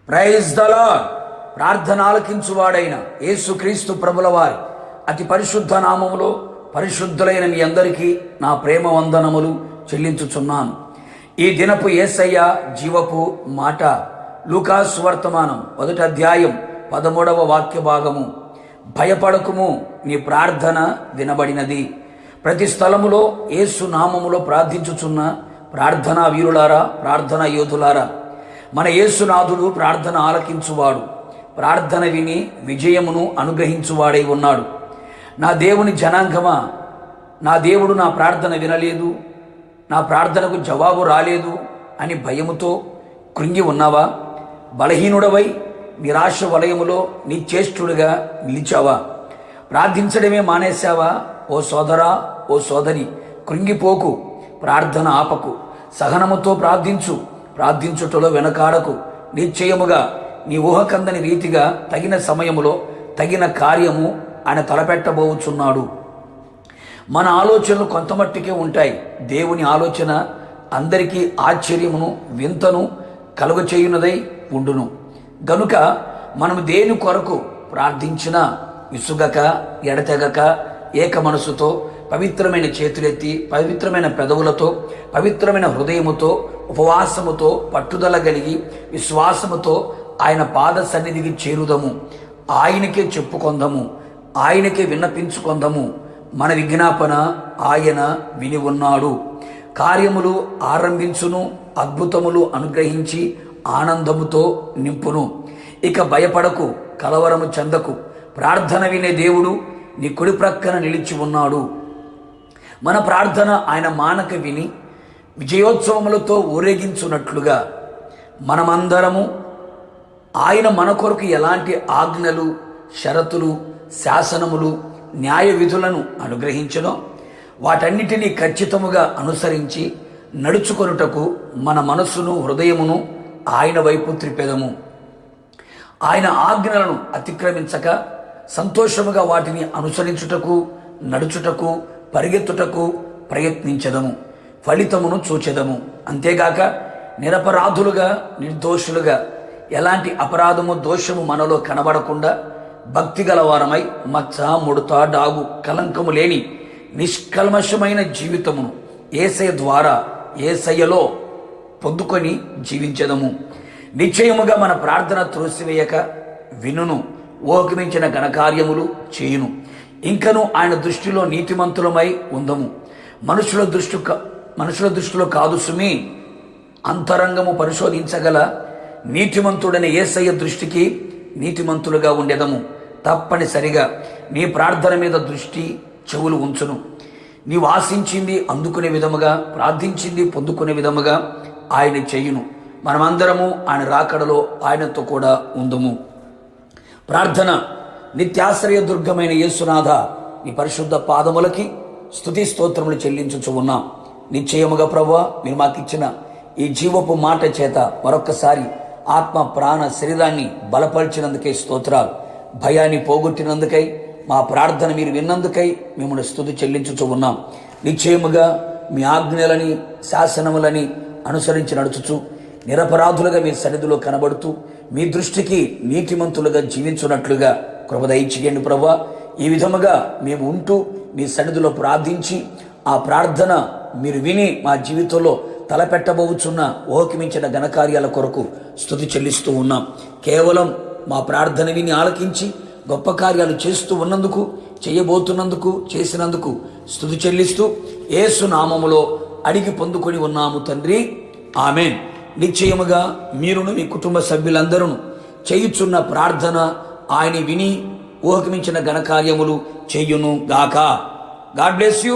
Praise the lord. ప్రార్థన ఆలకించువాడైన యేసుక్రీస్తు ప్రభుల వారి అతి పరిశుద్ధ నామములో పరిశుద్ధులైన మీ అందరికీ నా ప్రేమ వందనములు చెల్లించుచున్నాను. ఈ దినపు యేసయ్య జీవపు మాట లూకాసు వర్తమానం 1వ అధ్యాయం 13వ వాక్య భాగము. భయపడకుము, నీ ప్రార్థన వినబడినది. ప్రతి స్థలములో యేసు నామములో ప్రార్థించుచున్న ప్రార్థనా వీరులారా, ప్రార్థనా యోధులారా, మన యేసునాథుడు ప్రార్థన ఆలకించువాడు, ప్రార్థన విని విజయమును అనుగ్రహించువాడై ఉన్నాడు. నా దేవుని జనాంగమా, నా దేవుడు నా ప్రార్థన వినలేదు, నా ప్రార్థనకు జవాబు రాలేదు అని భయముతో కృంగి ఉన్నావా? బలహీనుడవై నిరాశ వలయములో నిశ్చేష్టుడిగా నిలిచావా? ప్రార్థించడమే మానేశావా? ఓ సోదరా, ఓ సోదరి, కృంగిపోకు, ప్రార్థన ఆపకు, సహనముతో ప్రార్థించు, ప్రార్థించుటలో వెనకాడకు. నిశ్చయముగా నీ ఊహకందని రీతిగా తగిన సమయములో తగిన కార్యము ఆయన తలపెట్టబోచున్నాడు. మన ఆలోచనలు కొంతమట్టికే ఉంటాయి. దేవుని ఆలోచన అందరికీ ఆశ్చర్యమును వింతను కలుగచేయునదై ఉండును. గనుక మనము దేని కొరకు ప్రార్థించినా విసుగక, ఎడతెగక, ఏక మనసుతో, పవిత్రమైన చేతులెత్తి, పవిత్రమైన పెదవులతో, పవిత్రమైన హృదయముతో, ఉపవాసముతో, పట్టుదల కలిగి, విశ్వాసముతో ఆయన పాద సన్నిధికి చేరుదము. ఆయనకే చెప్పుకొందము, ఆయనకే విన్నపించుకొందము. మన విజ్ఞాపన ఆయన విని ఉన్నాడు. కార్యములు ఆరంభించును, అద్భుతములు అనుగ్రహించి ఆనందముతో నింపును. ఇక భయపడకు, కలవరము చెందకు. ప్రార్థన వినే దేవుడు నీ కుడి ప్రక్కన నిలిచి ఉన్నాడు. మన ప్రార్థన ఆయన మానక విని విజయోత్సవములతో ఊరేగించున్నట్లుగా మనమందరము ఆయన మన కొరకు ఎలాంటి ఆజ్ఞలు, షరతులు, శాసనములు, న్యాయ విధులను అనుగ్రహించనో వాటన్నిటినీ ఖచ్చితముగా అనుసరించి నడుచుకొనుటకు మన మనస్సును, హృదయమును ఆయన వైపు త్రిపెదము. ఆయన ఆజ్ఞలను అతిక్రమించక సంతోషముగా వాటిని అనుసరించుటకు, నడుచుటకు, పరిగెత్తుటకు ప్రయత్నించదము. ఫలితమును చూచెదము. అంతేగాక నిరపరాధులుగా, నిర్దోషులుగా, ఎలాంటి అపరాధము, దోషము మనలో కనబడకుండా భక్తి గలవారమై మచ్చ, ముడత, డాగు, కలంకము లేని నిష్కల్మషమైన జీవితమును యేసయ్య ద్వారా, యేసయ్యలో పొందుకొని జీవించదము. నిశ్చయముగా మన ప్రార్థన త్రోసివేయక వినును, ఓకిమించిన ఘనకార్యములు చేయును. ఇంకను ఆయన దృష్టిలో నీతిమంతులమై ఉందము. మనుషుల దృష్టిలో కాదు సుమి, అంతరంగము పరిశోధించగల నీతిమంతుడని యేసయ్య దృష్టికి నీతిమంతులుగా ఉండేదము. తప్పనిసరిగా నీ ప్రార్థన మీద దృష్టి, చెవులు ఉంచును. నీవు ఆశించింది అందుకునే విధముగా, ప్రార్థించింది పొందుకునే విధముగా ఆయన చేయును. మనమందరము ఆయన రాకడలో ఆయనతో కూడా ఉందము. ప్రార్థన. నిత్యాశ్రయ దుర్గమైన యేసునాథ, నీ పరిశుద్ధ పాదములకి స్తుతి స్తోత్రములు చెల్లించుచు ఉన్నాం. నిశ్చయముగా ప్రభువా, మీరు మాకిచ్చిన ఈ జీవపు మాట చేత మరొక్కసారి ఆత్మ, ప్రాణ, శరీరాన్ని బలపరిచినందుకై స్తోత్రాలు. భయాన్ని పోగొట్టినందుకై, మా ప్రార్థన మీరు విన్నందుకై మిమ్మల్ని స్తుతి చెల్లించుచు ఉన్నాం. నిశ్చయముగా మీ ఆజ్ఞలని, శాసనములని అనుసరించి నడుచుచు నిరపరాధులుగా మీ సన్నిధిలో కనబడుతూ మీ దృష్టికి నీతిమంతులుగా జీవించున్నట్లుగా కృప దయచేయండి ప్రభువా. ఈ విధముగా మేము ఉంటూ మీ సన్నిధిలో ప్రార్థించి ఆ ప్రార్థన మీరు విని మా జీవితంలో తలపెట్టబోచున్న ఓకిమించిన ఘనకార్యాల కొరకు స్తుతి చెల్లిస్తూ ఉన్నాం. కేవలం మా ప్రార్థన విని ఆలకించి గొప్ప కార్యాలు చేస్తూ ఉన్నందుకు, చేయబోతున్నందుకు, చేసినందుకు స్తుతి చెల్లిస్తూ యేసు నామములో అడిగి పొందుకొని ఉన్నాము తండ్రి, ఆమేన్. నిశ్చయముగా మీరును మీ కుటుంబ సభ్యులందరూ చేయుచున్న ప్రార్థన ఆయన విని ఊహకమించిన ఘనకార్యములు చేయును గాక. God bless you.